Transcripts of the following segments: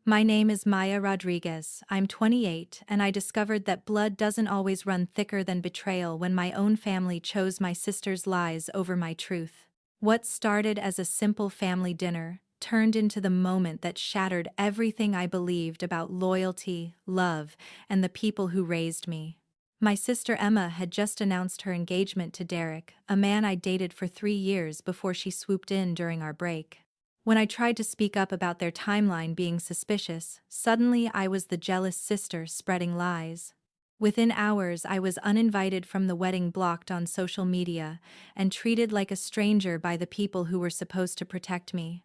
My name is Maya Rodriguez. I'm 28, and I discovered that blood doesn't always run thicker than betrayal when my own family chose my sister's lies over my truth. What started as a simple family dinner turned into the moment that shattered everything I believed about loyalty, love, and the people who raised me. My sister Emma had just announced her engagement to Derek, a man I dated for 3 years before she swooped in during our break. When I tried to speak up about their timeline being suspicious, suddenly I was the jealous sister spreading lies. Within hours, I was uninvited from the wedding, blocked on social media, and treated like a stranger by the people who were supposed to protect me.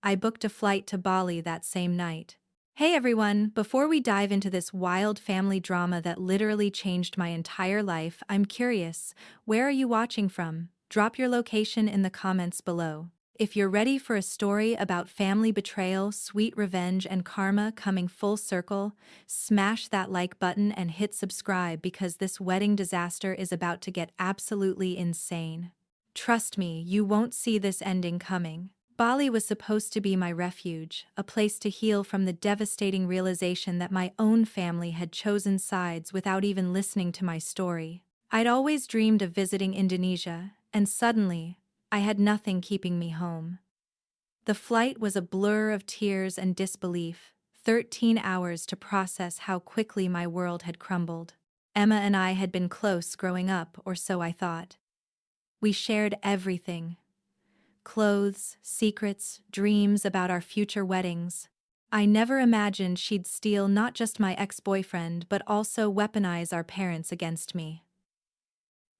I booked a flight to Bali that same night. Hey everyone, before we dive into this wild family drama that literally changed my entire life, I'm curious, where are you watching from? Drop your location in the comments below. If you're ready for a story about family betrayal, sweet revenge, and karma coming full circle, smash that like button and hit subscribe because this wedding disaster is about to get absolutely insane. Trust me, you won't see this ending coming. Bali was supposed to be my refuge, a place to heal from the devastating realization that my own family had chosen sides without even listening to my story. I'd always dreamed of visiting Indonesia, and suddenly, I had nothing keeping me home. The flight was a blur of tears and disbelief, 13 hours to process how quickly my world had crumbled. Emma and I had been close growing up, or so I thought. We shared everything: clothes, secrets, dreams about our future weddings. I never imagined she'd steal not just my ex-boyfriend but also weaponize our parents against me.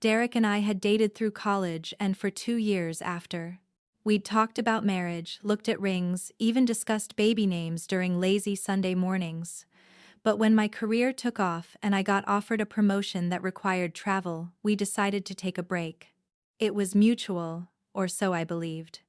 Derek and I had dated through college and for 2 years after. We'd talked about marriage, looked at rings, even discussed baby names during lazy Sunday mornings. But when my career took off and I got offered a promotion that required travel, we decided to take a break. It was mutual, or so I believed.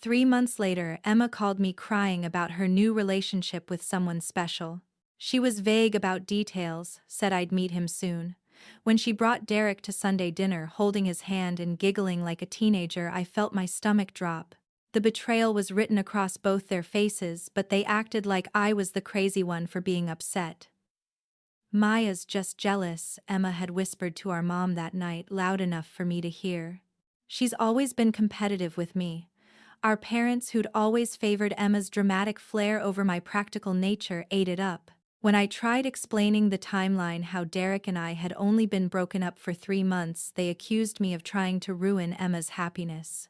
3 months later, Emma called me crying about her new relationship with someone special. She was vague about details, said I'd meet him soon. When she brought Derek to Sunday dinner, holding his hand and giggling like a teenager, I felt my stomach drop. The betrayal was written across both their faces, but they acted like I was the crazy one for being upset. "Maya's just jealous," Emma had whispered to our mom that night, loud enough for me to hear. She's always been competitive with me. Our parents, who'd always favored Emma's dramatic flair over my practical nature, ate it up. When I tried explaining the timeline, how Derek and I had only been broken up for 3 months, they accused me of trying to ruin Emma's happiness.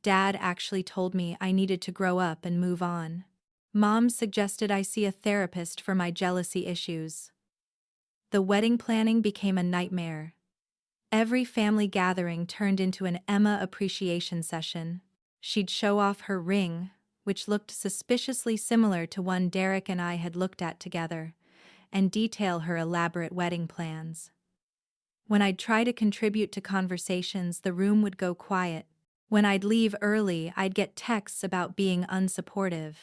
Dad actually told me I needed to grow up and move on. Mom suggested I see a therapist for my jealousy issues. The wedding planning became a nightmare. Every family gathering turned into an Emma appreciation session. She'd show off her ring, which looked suspiciously similar to one Derek and I had looked at together, and detail her elaborate wedding plans. When I'd try to contribute to conversations, the room would go quiet. When I'd leave early, I'd get texts about being unsupportive.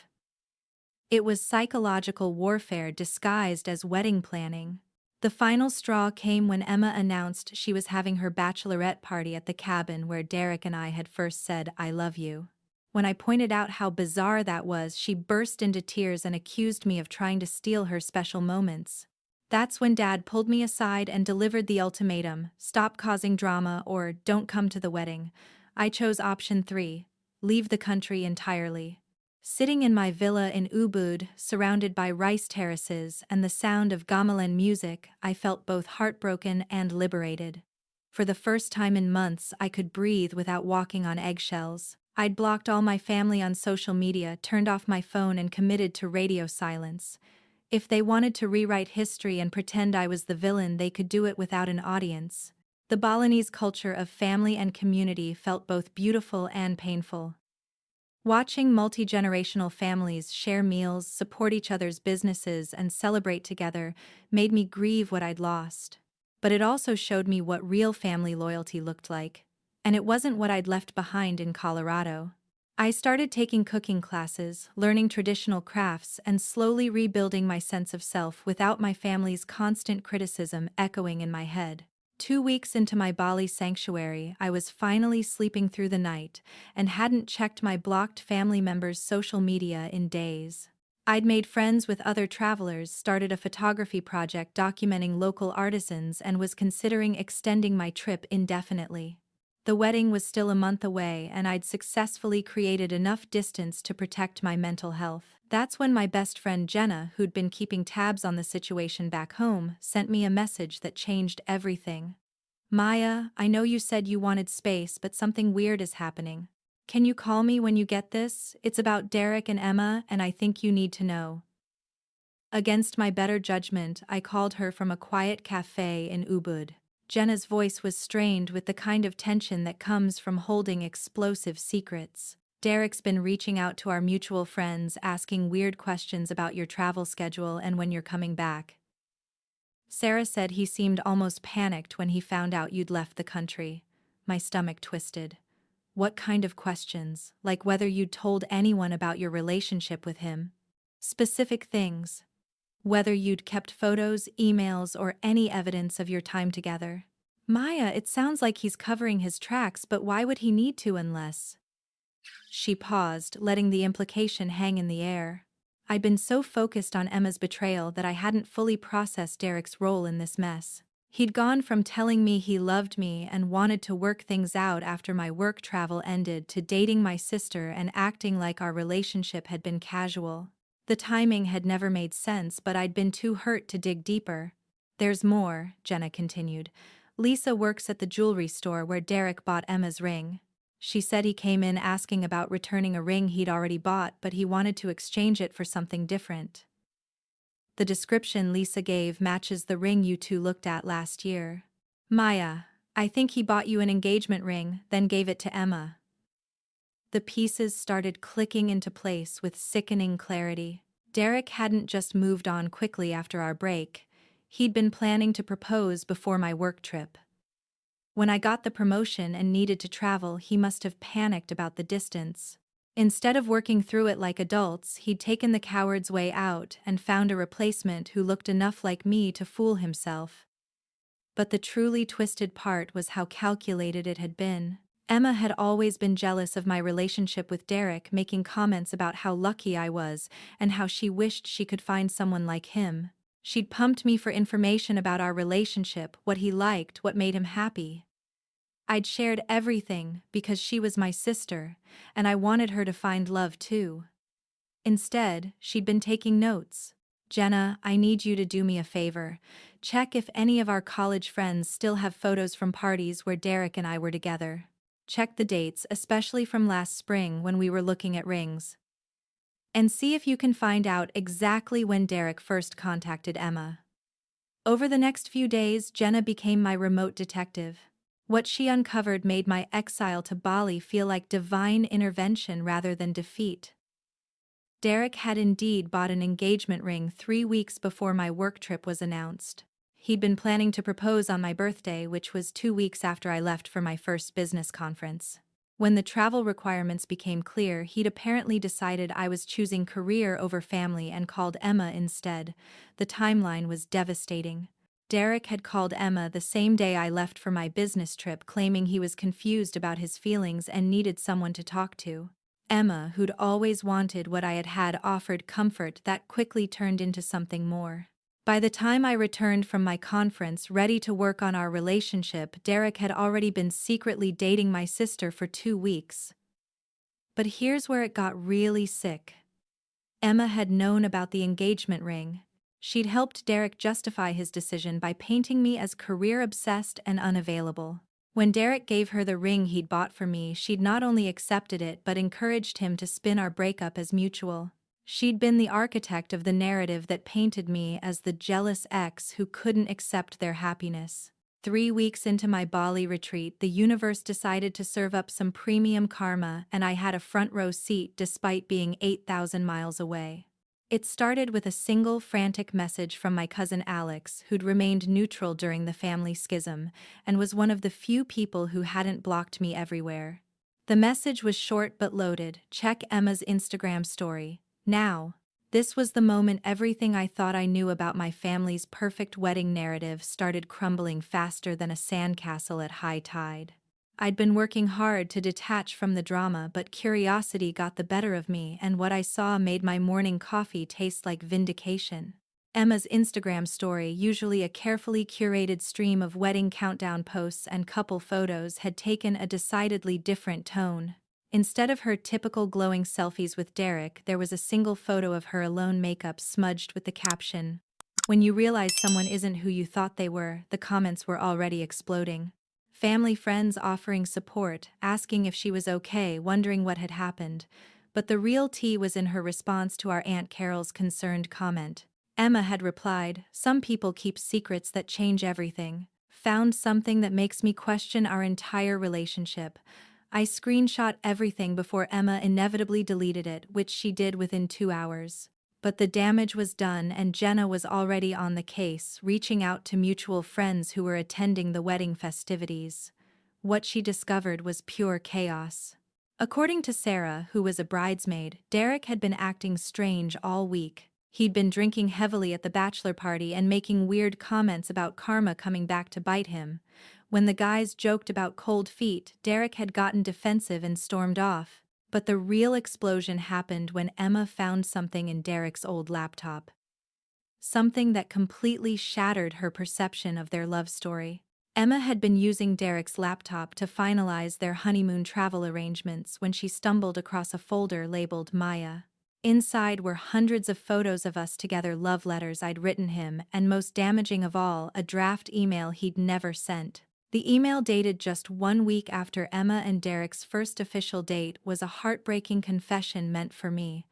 It was psychological warfare disguised as wedding planning. The final straw came when Emma announced she was having her bachelorette party at the cabin where Derek and I had first said "I love you." When I pointed out how bizarre that was, she burst into tears and accused me of trying to steal her special moments. That's when Dad pulled me aside and delivered the ultimatum: stop causing drama or don't come to the wedding. I chose option 3, leave the country entirely. Sitting in my villa in Ubud, surrounded by rice terraces and the sound of gamelan music, I felt both heartbroken and liberated. For the first time in months, I could breathe without walking on eggshells. I'd blocked all my family on social media, turned off my phone, and committed to radio silence. If they wanted to rewrite history and pretend I was the villain, they could do it without an audience. The Balinese culture of family and community felt both beautiful and painful. Watching multi-generational families share meals, support each other's businesses, and celebrate together made me grieve what I'd lost. But it also showed me what real family loyalty looked like. And it wasn't what I'd left behind in Colorado. I started taking cooking classes, learning traditional crafts, and slowly rebuilding my sense of self without my family's constant criticism echoing in my head. 2 weeks into my Bali sanctuary, I was finally sleeping through the night and hadn't checked my blocked family members' social media in days. I'd made friends with other travelers, started a photography project documenting local artisans, and was considering extending my trip indefinitely. The wedding was still a month away, and I'd successfully created enough distance to protect my mental health. That's when my best friend Jenna, who'd been keeping tabs on the situation back home, sent me a message that changed everything. Maya, I know you said you wanted space, but something weird is happening. Can you call me when you get this? It's about Derek and Emma, and I think you need to know. Against my better judgment, I called her from a quiet cafe in Ubud. Jenna's voice was strained with the kind of tension that comes from holding explosive secrets. Derek's been reaching out to our mutual friends, asking weird questions about your travel schedule and when you're coming back. Sarah said he seemed almost panicked when he found out you'd left the country. My stomach twisted. What kind of questions? Like whether you'd told anyone about your relationship with him? Specific things. Whether you'd kept photos, emails, or any evidence of your time together. Maya, it sounds like he's covering his tracks, but why would he need to unless... She paused, letting the implication hang in the air. I'd been so focused on Emma's betrayal that I hadn't fully processed Derek's role in this mess. He'd gone from telling me he loved me and wanted to work things out after my work travel ended to dating my sister and acting like our relationship had been casual. The timing had never made sense, but I'd been too hurt to dig deeper. There's more, Jenna continued. Lisa works at the jewelry store where Derek bought Emma's ring. She said he came in asking about returning a ring he'd already bought, but he wanted to exchange it for something different. The description Lisa gave matches the ring you two looked at last year. Maya, I think he bought you an engagement ring, then gave it to Emma. The pieces started clicking into place with sickening clarity. Derek hadn't just moved on quickly after our break. He'd been planning to propose before my work trip. When I got the promotion and needed to travel, he must have panicked about the distance. Instead of working through it like adults, he'd taken the coward's way out and found a replacement who looked enough like me to fool himself. But the truly twisted part was how calculated it had been. Emma had always been jealous of my relationship with Derek, making comments about how lucky I was and how she wished she could find someone like him. She'd pumped me for information about our relationship, what he liked, what made him happy. I'd shared everything because she was my sister, and I wanted her to find love too. Instead, she'd been taking notes. Jenna, I need you to do me a favor. Check if any of our college friends still have photos from parties where Derek and I were together. Check the dates, especially from last spring when we were looking at rings. And see if you can find out exactly when Derek first contacted Emma. Over the next few days, Jenna became my remote detective. What she uncovered made my exile to Bali feel like divine intervention rather than defeat. Derek had indeed bought an engagement ring 3 weeks before my work trip was announced. He'd been planning to propose on my birthday, which was 2 weeks after I left for my first business conference. When the travel requirements became clear, he'd apparently decided I was choosing career over family and called Emma instead. The timeline was devastating. Derek had called Emma the same day I left for my business trip, claiming he was confused about his feelings and needed someone to talk to. Emma, who'd always wanted what I had offered comfort that quickly turned into something more. By the time I returned from my conference ready to work on our relationship, Derek had already been secretly dating my sister for 2 weeks. But here's where it got really sick. Emma had known about the engagement ring. She'd helped Derek justify his decision by painting me as career-obsessed and unavailable. When Derek gave her the ring he'd bought for me, she'd not only accepted it but encouraged him to spin our breakup as mutual. She'd been the architect of the narrative that painted me as the jealous ex who couldn't accept their happiness. 3 weeks into my Bali retreat, the universe decided to serve up some premium karma, and I had a front row seat despite being 8,000 miles away. It started with a single frantic message from my cousin Alex, who'd remained neutral during the family schism, and was one of the few people who hadn't blocked me everywhere. The message was short but loaded. Check Emma's Instagram story. Now. This was the moment everything I thought I knew about my family's perfect wedding narrative started crumbling faster than a sandcastle at high tide. I'd been working hard to detach from the drama, but curiosity got the better of me, and what I saw made my morning coffee taste like vindication. Emma's Instagram story, usually a carefully curated stream of wedding countdown posts and couple photos, had taken a decidedly different tone. Instead of her typical glowing selfies with Derek, there was a single photo of her alone, makeup smudged with the caption, "When you realize someone isn't who you thought they were." The comments were already exploding. Family friends offering support, asking if she was okay, wondering what had happened. But the real tea was in her response to our Aunt Carol's concerned comment. Emma had replied, "Some people keep secrets that change everything. Found something that makes me question our entire relationship." I screenshot everything before Emma inevitably deleted it, which she did within 2 hours. But the damage was done, and Jenna was already on the case, reaching out to mutual friends who were attending the wedding festivities. What she discovered was pure chaos. According to Sarah, who was a bridesmaid, Derek had been acting strange all week. He'd been drinking heavily at the bachelor party and making weird comments about karma coming back to bite him. When the guys joked about cold feet, Derek had gotten defensive and stormed off. But the real explosion happened when Emma found something in Derek's old laptop. Something that completely shattered her perception of their love story. Emma had been using Derek's laptop to finalize their honeymoon travel arrangements when she stumbled across a folder labeled Maya. Inside were hundreds of photos of us together, love letters I'd written him, and most damaging of all, a draft email he'd never sent. The email, dated just 1 week after Emma and Derek's first official date, was a heartbreaking confession meant for me.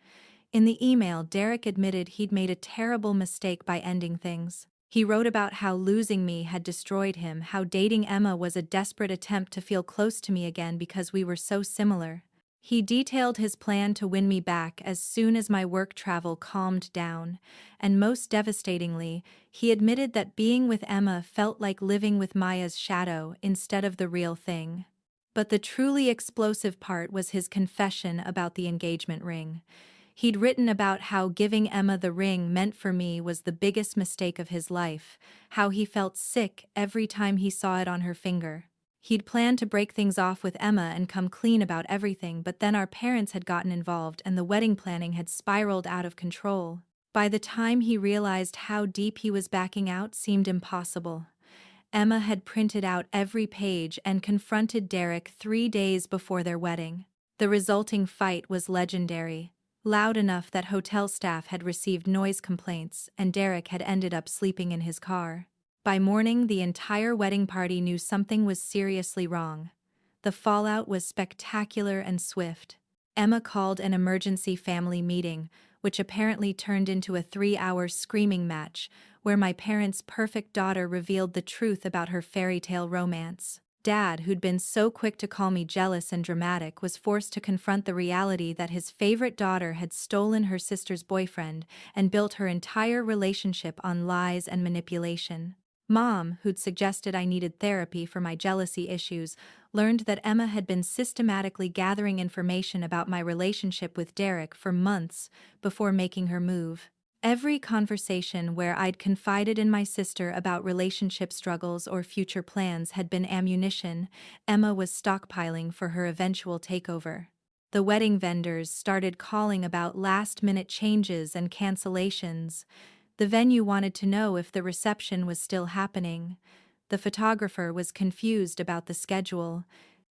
In the email, Derek admitted he'd made a terrible mistake by ending things. He wrote about how losing me had destroyed him, how dating Emma was a desperate attempt to feel close to me again because we were so similar. He detailed his plan to win me back as soon as my work travel calmed down, and most devastatingly, he admitted that being with Emma felt like living with Maya's shadow instead of the real thing. But the truly explosive part was his confession about the engagement ring. He'd written about how giving Emma the ring meant for me was the biggest mistake of his life, how he felt sick every time he saw it on her finger. He'd planned to break things off with Emma and come clean about everything, but then our parents had gotten involved and the wedding planning had spiraled out of control. By the time he realized how deep he was backing out seemed impossible. Emma had printed out every page and confronted Derek 3 days before their wedding. The resulting fight was legendary, loud enough that hotel staff had received noise complaints, and Derek had ended up sleeping in his car. By morning, the entire wedding party knew something was seriously wrong. The fallout was spectacular and swift. Emma called an emergency family meeting, which apparently turned into a 3-hour screaming match, where my parents' perfect daughter revealed the truth about her fairy tale romance. Dad, who'd been so quick to call me jealous and dramatic, was forced to confront the reality that his favorite daughter had stolen her sister's boyfriend and built her entire relationship on lies and manipulation. Mom, who'd suggested I needed therapy for my jealousy issues, learned that Emma had been systematically gathering information about my relationship with Derek for months before making her move. Every conversation where I'd confided in my sister about relationship struggles or future plans had been ammunition Emma was stockpiling for her eventual takeover. The wedding vendors started calling about last-minute changes and cancellations. The venue wanted to know if the reception was still happening. The photographer was confused about the schedule.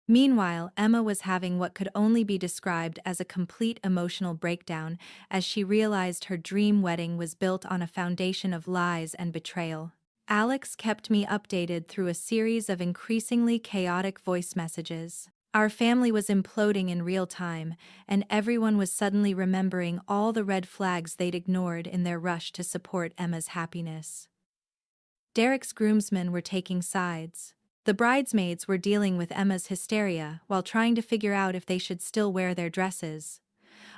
Meanwhile, Emma was having what could only be described as a complete emotional breakdown as she realized her dream wedding was built on a foundation of lies and betrayal. Alex kept me updated through a series of increasingly chaotic voice messages. Our family was imploding in real time, and everyone was suddenly remembering all the red flags they'd ignored in their rush to support Emma's happiness. Derek's groomsmen were taking sides. The bridesmaids were dealing with Emma's hysteria while trying to figure out if they should still wear their dresses.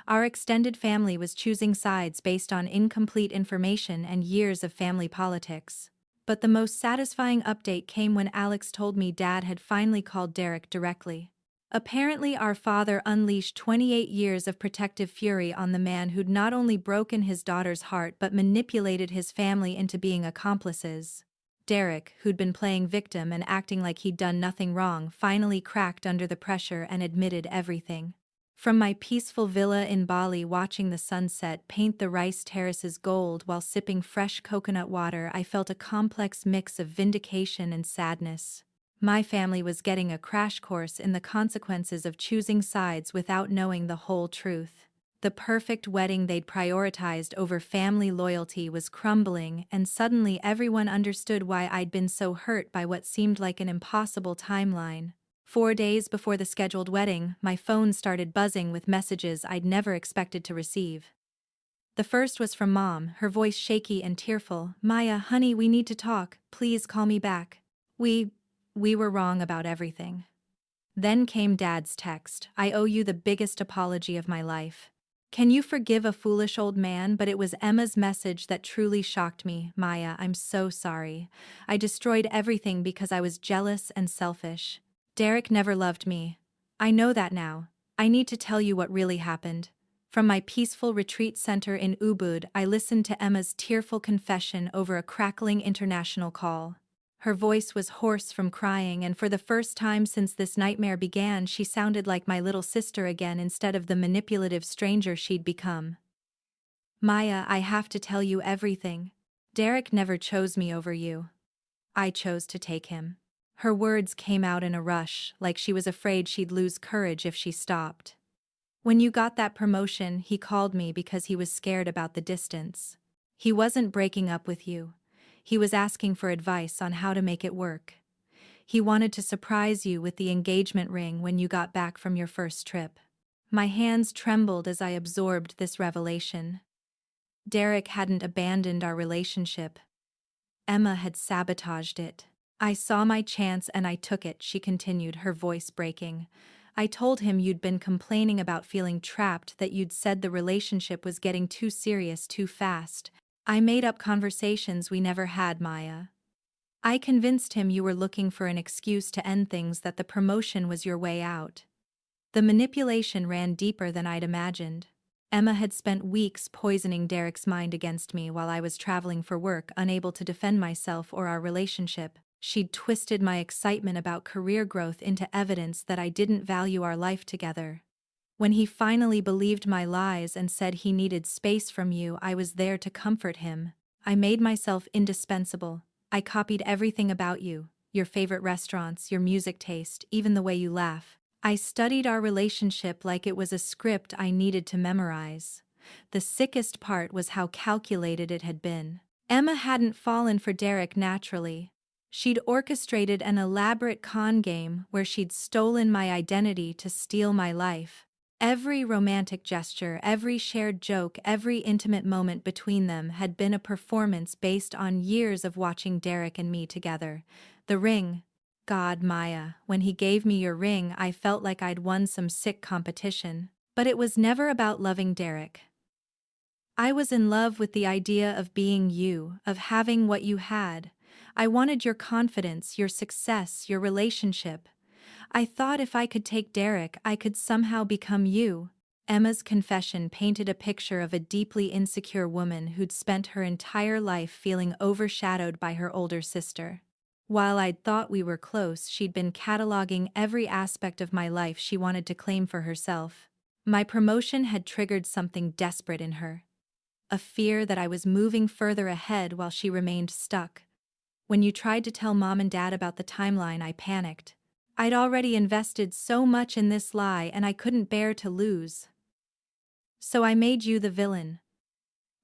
Our extended family was choosing sides based on incomplete information and years of family politics. But the most satisfying update came when Alex told me Dad had finally called Derek directly. Apparently, our father unleashed 28 years of protective fury on the man who'd not only broken his daughter's heart but manipulated his family into being accomplices. Derek, who'd been playing victim and acting like he'd done nothing wrong, finally cracked under the pressure and admitted everything. From my peaceful villa in Bali watching the sunset paint the rice terraces gold while sipping fresh coconut water, I felt a complex mix of vindication and sadness. My family was getting a crash course in the consequences of choosing sides without knowing the whole truth. The perfect wedding they'd prioritized over family loyalty was crumbling, and suddenly everyone understood why I'd been so hurt by what seemed like an impossible timeline. 4 days before the scheduled wedding, my phone started buzzing with messages I'd never expected to receive. The first was from Mom, her voice shaky and tearful. "Maya, honey, we need to talk. Please call me back. We were wrong about everything." Then came Dad's text. "I owe you the biggest apology of my life. Can you forgive a foolish old man?" But it was Emma's message that truly shocked me. "Maya, I'm so sorry. I destroyed everything because I was jealous and selfish. Derek never loved me. I know that now. I need to tell you what really happened." From my peaceful retreat center in Ubud, I listened to Emma's tearful confession over a crackling international call. Her voice was hoarse from crying, and for the first time since this nightmare began, she sounded like my little sister again instead of the manipulative stranger she'd become. "Maya, I have to tell you everything. Derek never chose me over you. I chose to take him." Her words came out in a rush, like she was afraid she'd lose courage if she stopped. "When you got that promotion, he called me because he was scared about the distance. He wasn't breaking up with you. He was asking for advice on how to make it work. He wanted to surprise you with the engagement ring when you got back from your first trip." My hands trembled as I absorbed this revelation. Derek hadn't abandoned our relationship. Emma had sabotaged it. "I saw my chance and I took it," she continued, her voice breaking. "I told him you'd been complaining about feeling trapped, that you'd said the relationship was getting too serious too fast. I made up conversations we never had, Maya. I convinced him you were looking for an excuse to end things, that the promotion was your way out." The manipulation ran deeper than I'd imagined. Emma had spent weeks poisoning Derek's mind against me while I was traveling for work, unable to defend myself or our relationship. She'd twisted my excitement about career growth into evidence that I didn't value our life together. When he finally believed my lies and said he needed space from you, I was there to comfort him. I made myself indispensable. I copied everything about you, your favorite restaurants, your music taste, even the way you laugh. I studied our relationship like it was a script I needed to memorize. The sickest part was how calculated it had been. Emma hadn't fallen for Derek naturally. She'd orchestrated an elaborate con game where she'd stolen my identity to steal my life. Every romantic gesture, every shared joke, every intimate moment between them had been a performance based on years of watching Derek and me together. The ring. God, Maya, when he gave me your ring, I felt like I'd won some sick competition. But it was never about loving Derek. I was in love with the idea of being you, of having what you had. I wanted your confidence, your success, your relationship. I thought if I could take Derek, I could somehow become you. Emma's confession painted a picture of a deeply insecure woman who'd spent her entire life feeling overshadowed by her older sister. While I'd thought we were close, she'd been cataloging every aspect of my life she wanted to claim for herself. My promotion had triggered something desperate in her. A fear that I was moving further ahead while she remained stuck. When you tried to tell Mom and Dad about the timeline, I panicked. I'd already invested so much in this lie and I couldn't bear to lose. So I made you the villain.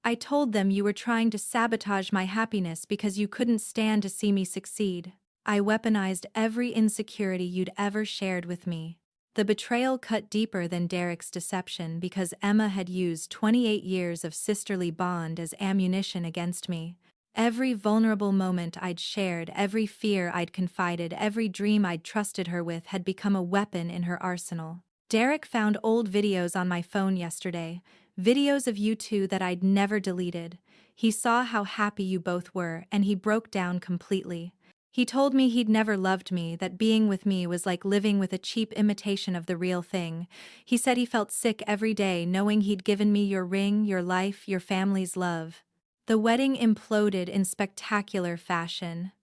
I told them you were trying to sabotage my happiness because you couldn't stand to see me succeed. I weaponized every insecurity you'd ever shared with me. The betrayal cut deeper than Derek's deception because Emma had used 28 years of sisterly bond as ammunition against me. Every vulnerable moment I'd shared, every fear I'd confided, every dream I'd trusted her with had become a weapon in her arsenal. Derek found old videos on my phone yesterday, videos of you two that I'd never deleted. He saw how happy you both were, and he broke down completely. He told me he'd never loved me, that being with me was like living with a cheap imitation of the real thing. He said he felt sick every day knowing he'd given me your ring, your life, your family's love. The wedding imploded in spectacular fashion.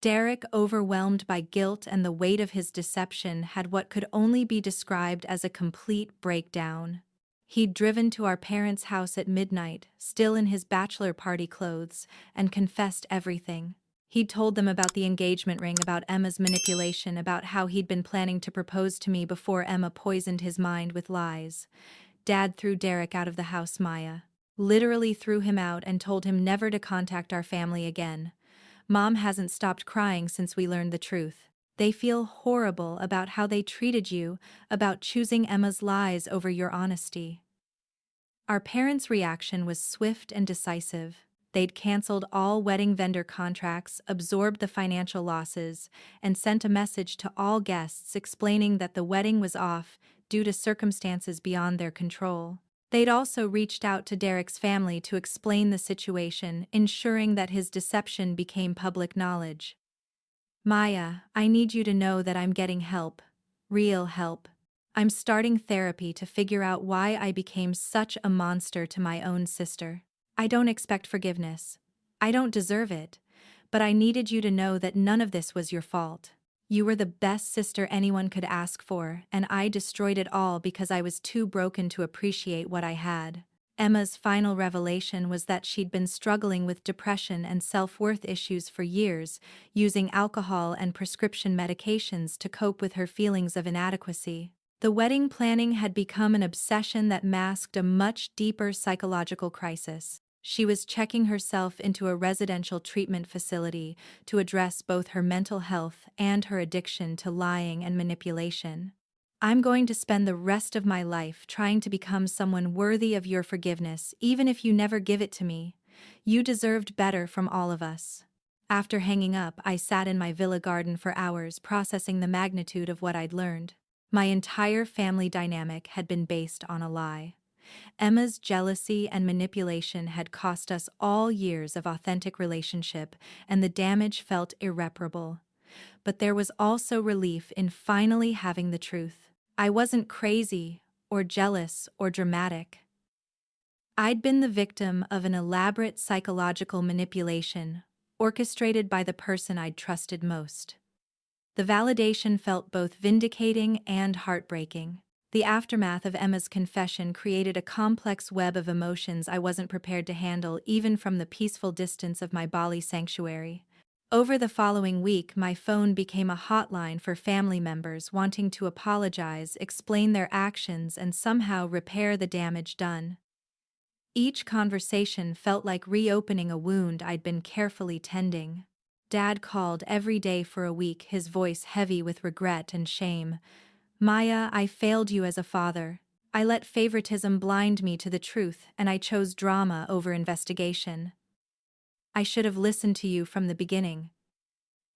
Derek, overwhelmed by guilt and the weight of his deception, had what could only be described as a complete breakdown. He'd driven to our parents' house at midnight, still in his bachelor party clothes, and confessed everything. He'd told them about the engagement ring, about Emma's manipulation, about how he'd been planning to propose to me before Emma poisoned his mind with lies. Dad threw Derek out of the house, Maya. Literally threw him out and told him never to contact our family again. Mom hasn't stopped crying since we learned the truth. They feel horrible about how they treated you, about choosing Emma's lies over your honesty. Our parents' reaction was swift and decisive. They'd canceled all wedding vendor contracts, absorbed the financial losses, and sent a message to all guests explaining that the wedding was off due to circumstances beyond their control. They'd also reached out to Derek's family to explain the situation, ensuring that his deception became public knowledge. Maya, I need you to know that I'm getting help. Real help. I'm starting therapy to figure out why I became such a monster to my own sister. I don't expect forgiveness. I don't deserve it. But I needed you to know that none of this was your fault. You were the best sister anyone could ask for, and I destroyed it all because I was too broken to appreciate what I had. Emma's final revelation was that she'd been struggling with depression and self-worth issues for years, using alcohol and prescription medications to cope with her feelings of inadequacy. The wedding planning had become an obsession that masked a much deeper psychological crisis. She was checking herself into a residential treatment facility to address both her mental health and her addiction to lying and manipulation. I'm going to spend the rest of my life trying to become someone worthy of your forgiveness, even if you never give it to me. You deserved better from all of us. After hanging up, I sat in my villa garden for hours, processing the magnitude of what I'd learned. My entire family dynamic had been based on a lie. Emma's jealousy and manipulation had cost us all years of authentic relationship, and the damage felt irreparable. But there was also relief in finally having the truth. I wasn't crazy, or jealous, or dramatic. I'd been the victim of an elaborate psychological manipulation, orchestrated by the person I'd trusted most. The validation felt both vindicating and heartbreaking. The aftermath of Emma's confession created a complex web of emotions I wasn't prepared to handle, even from the peaceful distance of my Bali sanctuary. Over the following week, my phone became a hotline for family members wanting to apologize, explain their actions, and somehow repair the damage done. Each conversation felt like reopening a wound I'd been carefully tending. Dad called every day for a week, his voice heavy with regret and shame. Maya, I failed you as a father. I let favoritism blind me to the truth, and I chose drama over investigation. I should have listened to you from the beginning.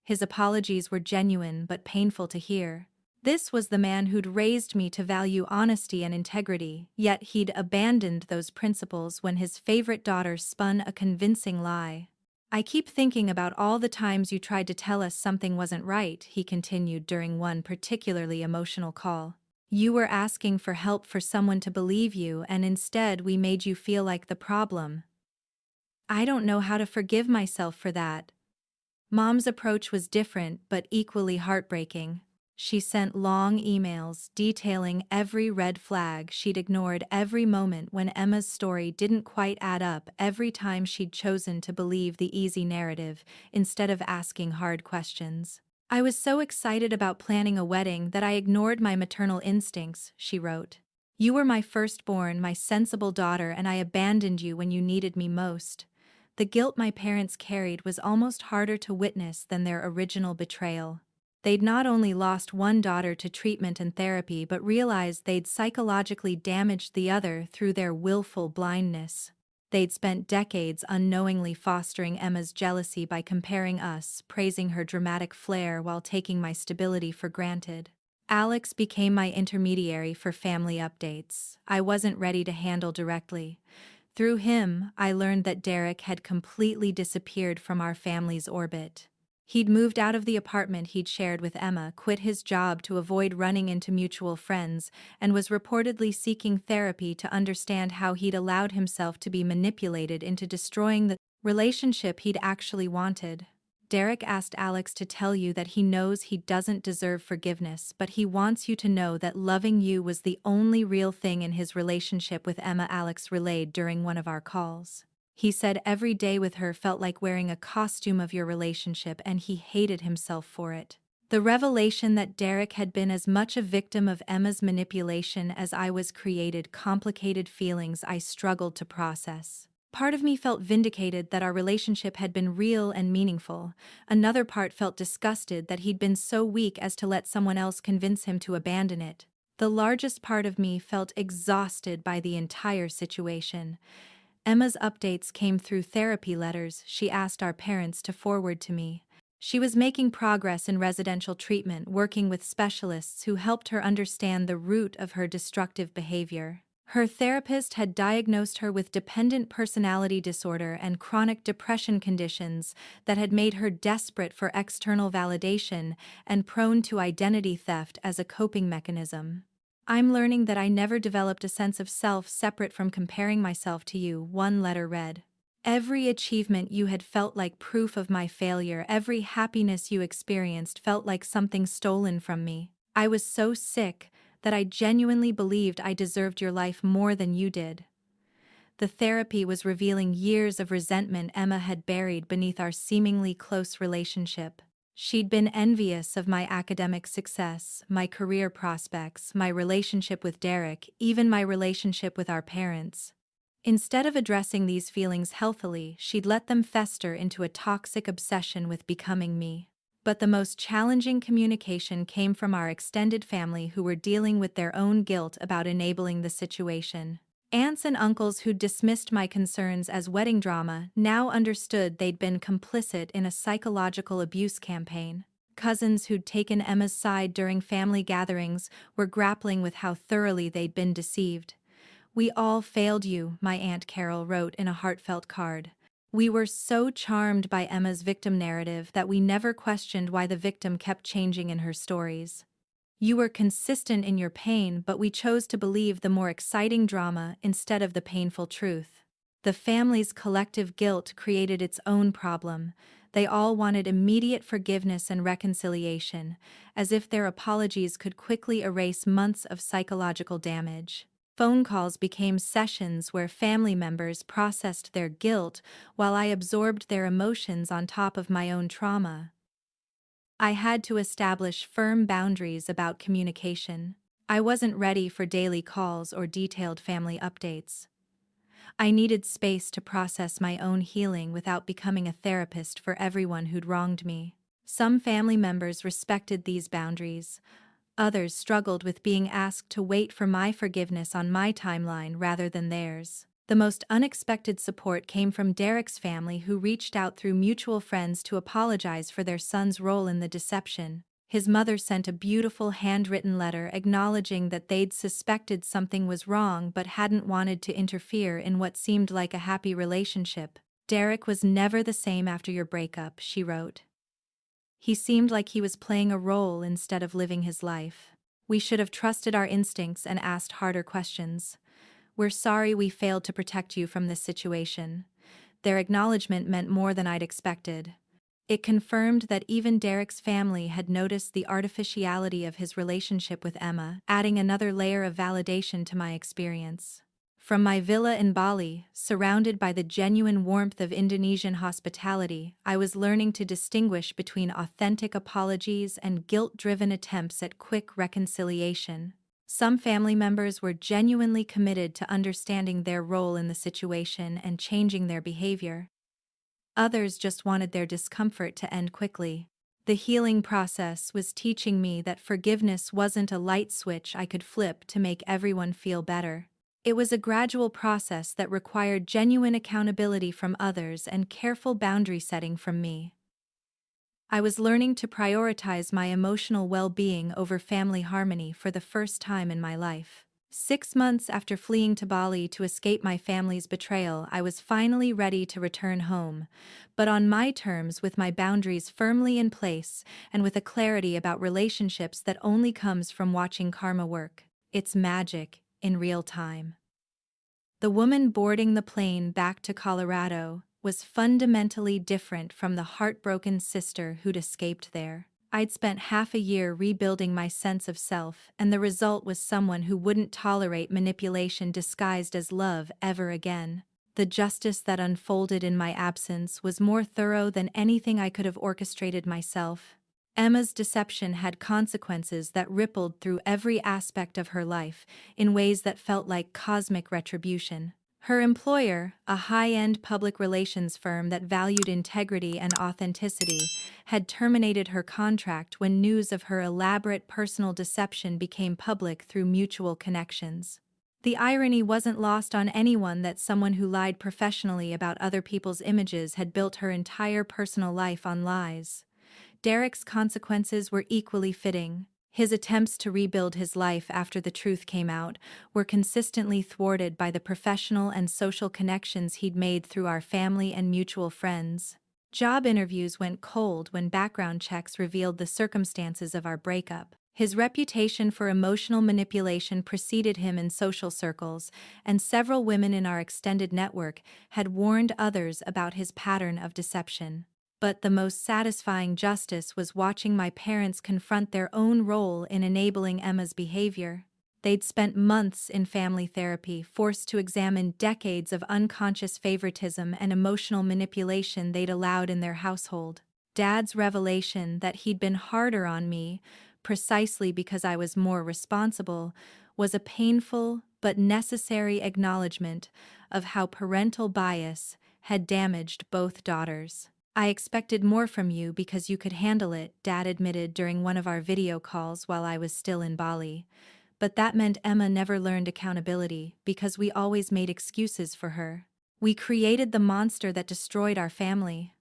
His apologies were genuine but painful to hear. This was the man who'd raised me to value honesty and integrity, yet he'd abandoned those principles when his favorite daughter spun a convincing lie. I keep thinking about all the times you tried to tell us something wasn't right, he continued during one particularly emotional call. You were asking for help for someone to believe you, and instead we made you feel like the problem. I don't know how to forgive myself for that. Mom's approach was different but equally heartbreaking. She sent long emails detailing every red flag she'd ignored, every moment when Emma's story didn't quite add up, every time she'd chosen to believe the easy narrative instead of asking hard questions. I was so excited about planning a wedding that I ignored my maternal instincts, she wrote. You were my firstborn, my sensible daughter, and I abandoned you when you needed me most. The guilt my parents carried was almost harder to witness than their original betrayal. They'd not only lost one daughter to treatment and therapy but realized they'd psychologically damaged the other through their willful blindness. They'd spent decades unknowingly fostering Emma's jealousy by comparing us, praising her dramatic flair while taking my stability for granted. Alex became my intermediary for family updates I wasn't ready to handle directly. Through him, I learned that Derek had completely disappeared from our family's orbit. He'd moved out of the apartment he'd shared with Emma, quit his job to avoid running into mutual friends, and was reportedly seeking therapy to understand how he'd allowed himself to be manipulated into destroying the relationship he'd actually wanted. Derek asked Alex to tell you that he knows he doesn't deserve forgiveness, but he wants you to know that loving you was the only real thing in his relationship with Emma. Alex relayed during one of our calls. He said every day with her felt like wearing a costume of your relationship and he hated himself for it. The revelation that Derek had been as much a victim of Emma's manipulation as I was created complicated feelings I struggled to process. Part of me felt vindicated that our relationship had been real and meaningful. Another part felt disgusted that he'd been so weak as to let someone else convince him to abandon it. The largest part of me felt exhausted by the entire situation. Emma's updates came through therapy letters she asked our parents to forward to me. She was making progress in residential treatment, working with specialists who helped her understand the root of her destructive behavior. Her therapist had diagnosed her with dependent personality disorder and chronic depression conditions that had made her desperate for external validation and prone to identity theft as a coping mechanism. I'm learning that I never developed a sense of self separate from comparing myself to you, one letter read. Every achievement you had felt like proof of my failure, every happiness you experienced felt like something stolen from me. I was so sick that I genuinely believed I deserved your life more than you did. The therapy was revealing years of resentment Emma had buried beneath our seemingly close relationship. She'd been envious of my academic success, my career prospects, my relationship with Derek, even my relationship with our parents. Instead of addressing these feelings healthily, she'd let them fester into a toxic obsession with becoming me. But the most challenging communication came from our extended family who were dealing with their own guilt about enabling the situation. Aunts and uncles who dismissed my concerns as wedding drama now understood they'd been complicit in a psychological abuse campaign. Cousins who'd taken Emma's side during family gatherings were grappling with how thoroughly they'd been deceived. "We all failed you," my Aunt Carol wrote in a heartfelt card. "We were so charmed by Emma's victim narrative that we never questioned why the victim kept changing in her stories. You were consistent in your pain, but we chose to believe the more exciting drama instead of the painful truth." The family's collective guilt created its own problem. They all wanted immediate forgiveness and reconciliation, as if their apologies could quickly erase months of psychological damage. Phone calls became sessions where family members processed their guilt while I absorbed their emotions on top of my own trauma. I had to establish firm boundaries about communication. I wasn't ready for daily calls or detailed family updates. I needed space to process my own healing without becoming a therapist for everyone who'd wronged me. Some family members respected these boundaries. Others struggled with being asked to wait for my forgiveness on my timeline rather than theirs. The most unexpected support came from Derek's family, who reached out through mutual friends to apologize for their son's role in the deception. His mother sent a beautiful handwritten letter acknowledging that they'd suspected something was wrong but hadn't wanted to interfere in what seemed like a happy relationship. "Derek was never the same after your breakup," she wrote. "He seemed like he was playing a role instead of living his life. We should have trusted our instincts and asked harder questions. We're sorry we failed to protect you from this situation." Their acknowledgement meant more than I'd expected. It confirmed that even Derek's family had noticed the artificiality of his relationship with Emma, adding another layer of validation to my experience. From my villa in Bali, surrounded by the genuine warmth of Indonesian hospitality, I was learning to distinguish between authentic apologies and guilt-driven attempts at quick reconciliation. Some family members were genuinely committed to understanding their role in the situation and changing their behavior. Others just wanted their discomfort to end quickly. The healing process was teaching me that forgiveness wasn't a light switch I could flip to make everyone feel better. It was a gradual process that required genuine accountability from others and careful boundary setting from me. I was learning to prioritize my emotional well-being over family harmony for the first time in my life. 6 months after fleeing to Bali to escape my family's betrayal, I was finally ready to return home, but on my terms, with my boundaries firmly in place and with a clarity about relationships that only comes from watching karma work. It's magic in real time. The woman boarding the plane back to Colorado was fundamentally different from the heartbroken sister who'd escaped there. I'd spent half a year rebuilding my sense of self, and the result was someone who wouldn't tolerate manipulation disguised as love ever again. The justice that unfolded in my absence was more thorough than anything I could have orchestrated myself. Emma's deception had consequences that rippled through every aspect of her life, in ways that felt like cosmic retribution. Her employer, a high-end public relations firm that valued integrity and authenticity, had terminated her contract when news of her elaborate personal deception became public through mutual connections. The irony wasn't lost on anyone that someone who lied professionally about other people's images had built her entire personal life on lies. Derek's consequences were equally fitting. His attempts to rebuild his life after the truth came out were consistently thwarted by the professional and social connections he'd made through our family and mutual friends. Job interviews went cold when background checks revealed the circumstances of our breakup. His reputation for emotional manipulation preceded him in social circles, and several women in our extended network had warned others about his pattern of deception. But the most satisfying justice was watching my parents confront their own role in enabling Emma's behavior. They'd spent months in family therapy, forced to examine decades of unconscious favoritism and emotional manipulation they'd allowed in their household. Dad's revelation that he'd been harder on me, precisely because I was more responsible, was a painful but necessary acknowledgement of how parental bias had damaged both daughters. "I expected more from you because you could handle it," Dad admitted during one of our video calls while I was still in Bali. But that meant Emma never learned accountability because we always made excuses for her. We created the monster that destroyed our family.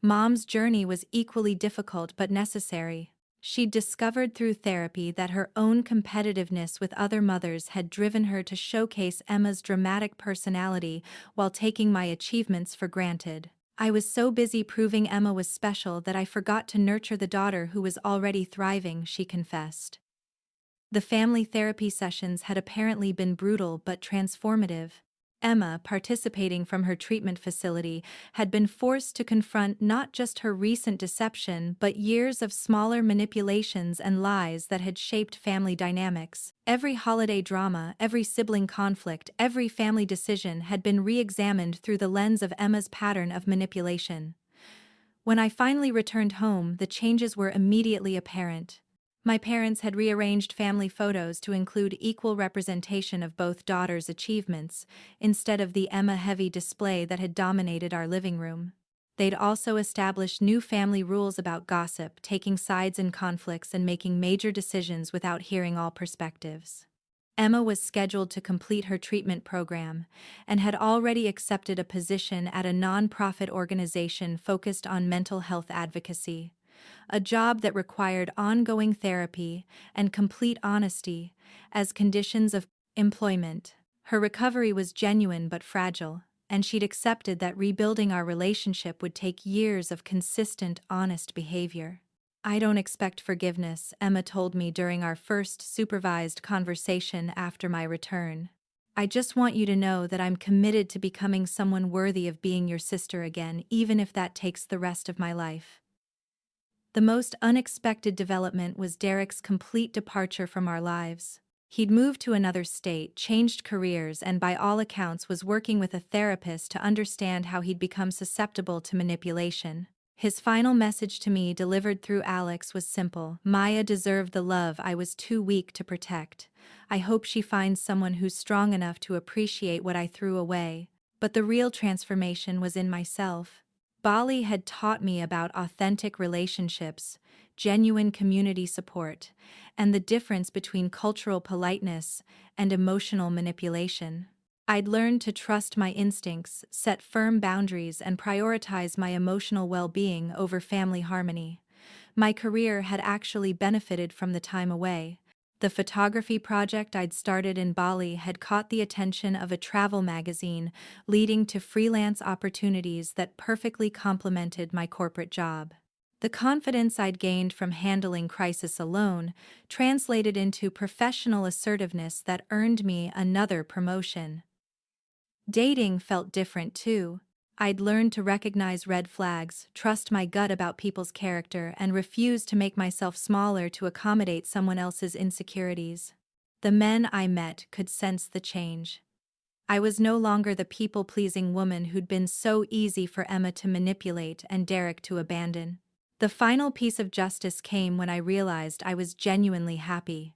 Mom's journey was equally difficult but necessary. She'd discovered through therapy that her own competitiveness with other mothers had driven her to showcase Emma's dramatic personality while taking my achievements for granted. I was so busy proving Emma was special that I forgot to nurture the daughter who was already thriving, she confessed. The family therapy sessions had apparently been brutal but transformative. Emma, participating from her treatment facility, had been forced to confront not just her recent deception but years of smaller manipulations and lies that had shaped family dynamics. Every holiday drama, every sibling conflict, every family decision had been re-examined through the lens of Emma's pattern of manipulation. When I finally returned home, the changes were immediately apparent. My parents had rearranged family photos to include equal representation of both daughters' achievements, instead of the Emma-heavy display that had dominated our living room. They'd also established new family rules about gossip, taking sides in conflicts and making major decisions without hearing all perspectives. Emma was scheduled to complete her treatment program and had already accepted a position at a nonprofit organization focused on mental health advocacy. A job that required ongoing therapy and complete honesty as conditions of employment. Her recovery was genuine but fragile, and she'd accepted that rebuilding our relationship would take years of consistent, honest behavior. "I don't expect forgiveness," Emma told me during our first supervised conversation after my return. "I just want you to know that I'm committed to becoming someone worthy of being your sister again, even if that takes the rest of my life." The most unexpected development was Derek's complete departure from our lives. He'd moved to another state, changed careers, and by all accounts was working with a therapist to understand how he'd become susceptible to manipulation. His final message to me, delivered through Alex, was simple: "Maya deserved the love I was too weak to protect. I hope she finds someone who's strong enough to appreciate what I threw away." But the real transformation was in myself. Bali had taught me about authentic relationships, genuine community support, and the difference between cultural politeness and emotional manipulation. I'd learned to trust my instincts, set firm boundaries, and prioritize my emotional well-being over family harmony. My career had actually benefited from the time away. The photography project I'd started in Bali had caught the attention of a travel magazine, leading to freelance opportunities that perfectly complemented my corporate job. The confidence I'd gained from handling crisis alone translated into professional assertiveness that earned me another promotion. Dating felt different too. I'd learned to recognize red flags, trust my gut about people's character, and refuse to make myself smaller to accommodate someone else's insecurities. The men I met could sense the change. I was no longer the people-pleasing woman who'd been so easy for Emma to manipulate and Derek to abandon. The final piece of justice came when I realized I was genuinely happy.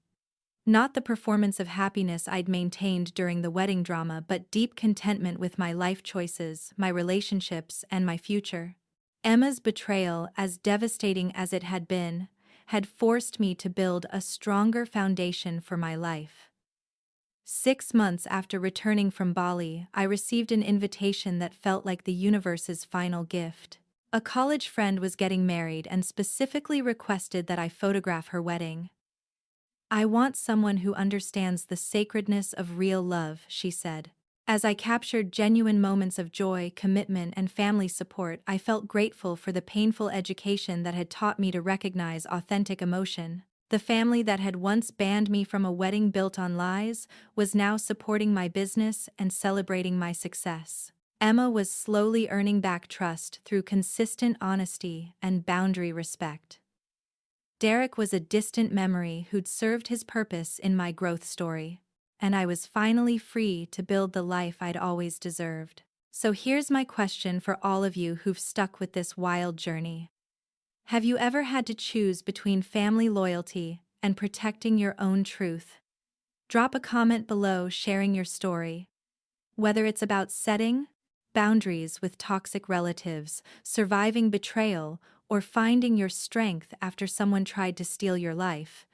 Not the performance of happiness I'd maintained during the wedding drama, but deep contentment with my life choices, my relationships, and my future. Emma's betrayal, as devastating as it had been, had forced me to build a stronger foundation for my life. 6 months after returning from Bali, I received an invitation that felt like the universe's final gift. A college friend was getting married and specifically requested that I photograph her wedding. "I want someone who understands the sacredness of real love," she said. As I captured genuine moments of joy, commitment, and family support, I felt grateful for the painful education that had taught me to recognize authentic emotion. The family that had once banned me from a wedding built on lies was now supporting my business and celebrating my success. Emma was slowly earning back trust through consistent honesty and boundary respect. Derek was a distant memory who'd served his purpose in my growth story, and I was finally free to build the life I'd always deserved. So here's my question for all of you who've stuck with this wild journey. Have you ever had to choose between family loyalty and protecting your own truth? Drop a comment below sharing your story. Whether it's about setting boundaries with toxic relatives, surviving betrayal, or finding your strength after someone tried to steal your life,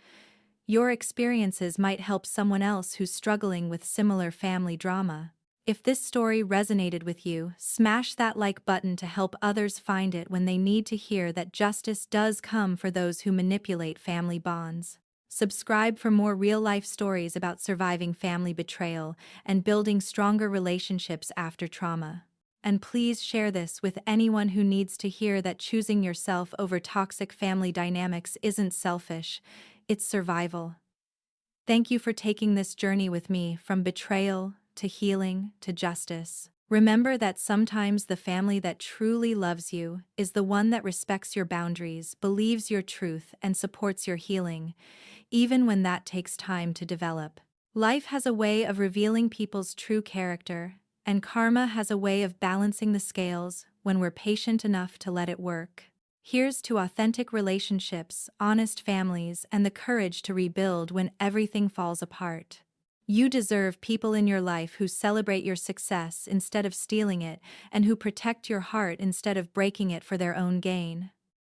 your experiences might help someone else who's struggling with similar family drama. If this story resonated with you, smash that like button to help others find it when they need to hear that justice does come for those who manipulate family bonds. Subscribe for more real-life stories about surviving family betrayal and building stronger relationships after trauma. And please share this with anyone who needs to hear that choosing yourself over toxic family dynamics isn't selfish, it's survival. Thank you for taking this journey with me, from betrayal to healing to justice. Remember that sometimes the family that truly loves you is the one that respects your boundaries, believes your truth, and supports your healing, even when that takes time to develop. Life has a way of revealing people's true character, and karma has a way of balancing the scales when we're patient enough to let it work. Here's to authentic relationships, honest families, and the courage to rebuild when everything falls apart. You deserve people in your life who celebrate your success instead of stealing it, and who protect your heart instead of breaking it for their own gain.